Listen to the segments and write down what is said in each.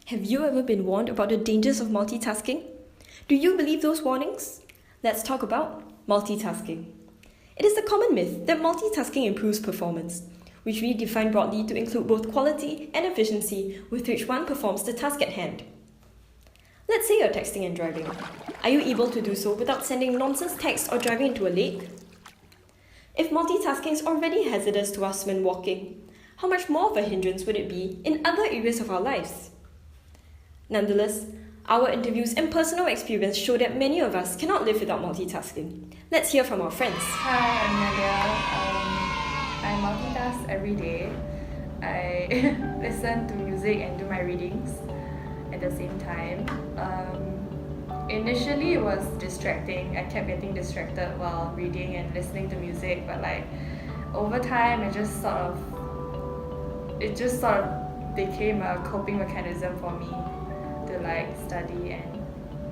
Have you ever been warned about the dangers of multitasking? Do you believe those warnings? Let's talk about multitasking. It is a common myth that multitasking improves performance, which we define broadly to include both quality and efficiency with which one performs the task at hand. Let's say you're texting and driving. Are you able to do so without sending nonsense texts or driving into a lake? If multitasking is already hazardous to us when walking, how much more of a hindrance would it be in other areas of our lives? Nonetheless, our interviews and personal experience show that many of us cannot live without multitasking. Let's hear from our friends. Hi, I'm Nadia. I multitask every day. I listen to music and do my readings at the same time. Initially it was distracting. I kept getting distracted while reading and listening to music, but over time it just sort of became a coping mechanism for me to study and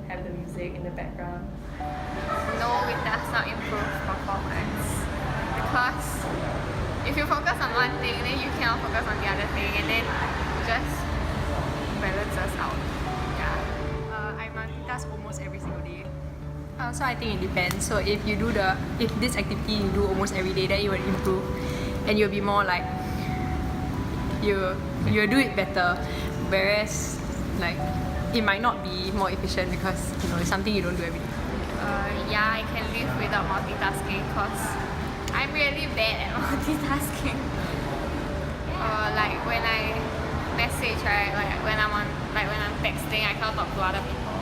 have the music in the background. No, it does not improve performance, because if you focus on one thing, then you cannot focus on the other thing, and then it just balances out. I multitask almost every single day. So I think it depends. So if this activity you do almost every day, then it will improve, and you'll be more you'll do it better. Whereas it might not be more efficient because it's something you don't do every day. I can live without multitasking because I'm really bad at multitasking. When I message, right? When I'm texting, I cannot talk to other people.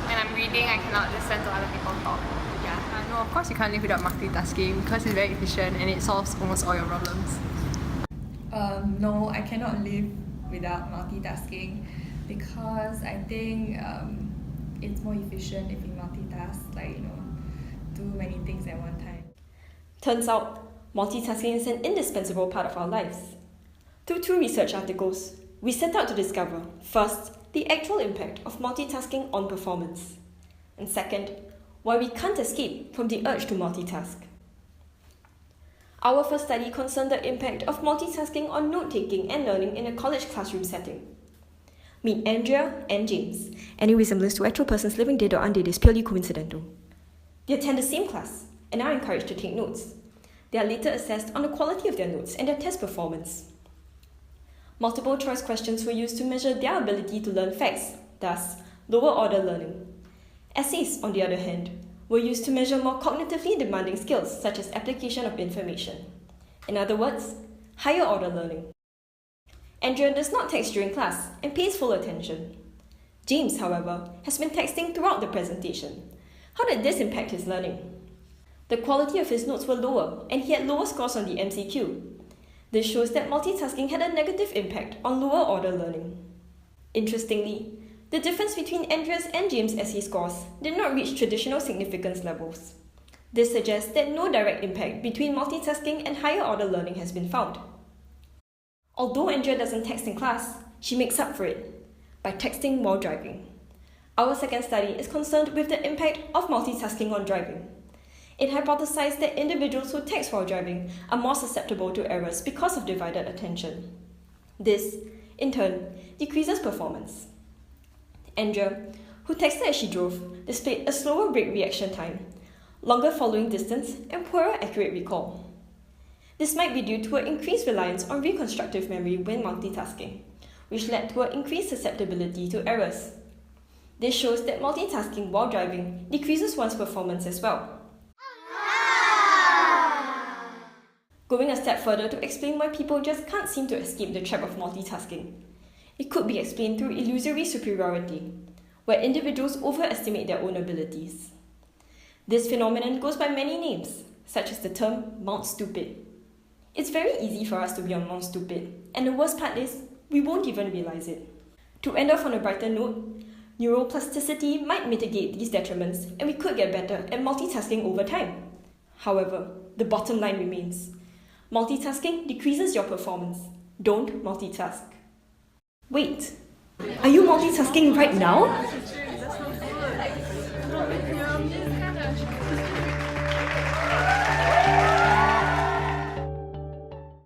When I'm reading, I cannot listen to other people talk. No, of course you can't live without multitasking because it's very efficient and it solves almost all your problems. No, I cannot live without multitasking because I think it's more efficient if you multitask, do many things at one time. Turns out, multitasking is an indispensable part of our lives. Through 2 research articles, we set out to discover, first, the actual impact of multitasking on performance, and second, why we can't escape from the urge to multitask. Our first study concerned the impact of multitasking on note-taking and learning in a college classroom setting. Meet Andrea and James. Any resemblance to actual persons living dead or undead is purely coincidental. They attend the same class and are encouraged to take notes. They are later assessed on the quality of their notes and their test performance. Multiple choice questions were used to measure their ability to learn facts, thus lower order learning. Essays, on the other hand, were used to measure more cognitively demanding skills such as application of information. In other words, higher order learning. Andrea does not text during class and pays full attention. James, however, has been texting throughout the presentation. How did this impact his learning? The quality of his notes were lower and he had lower scores on the MCQ. This shows that multitasking had a negative impact on lower order learning. Interestingly, the difference between Andrea's and James' essay scores did not reach traditional significance levels. This suggests that no direct impact between multitasking and higher order learning has been found. Although Andrea doesn't text in class, she makes up for it by texting while driving. Our second study is concerned with the impact of multitasking on driving. It hypothesized that individuals who text while driving are more susceptible to errors because of divided attention. This, in turn, decreases performance. Andrea, who texted as she drove, displayed a slower brake reaction time, longer following distance, and poorer accurate recall. This might be due to an increased reliance on reconstructive memory when multitasking, which led to an increased susceptibility to errors. This shows that multitasking while driving decreases one's performance as well. Going a step further to explain why people just can't seem to escape the trap of multitasking. It could be explained through illusory superiority, where individuals overestimate their own abilities. This phenomenon goes by many names, such as the term Mount Stupid. It's very easy for us to be on Mount Stupid, and the worst part is, we won't even realize it. To end off on a brighter note, neuroplasticity might mitigate these detriments, and we could get better at multitasking over time. However, the bottom line remains. Multitasking decreases your performance. Don't multitask. Wait, are you multitasking right now?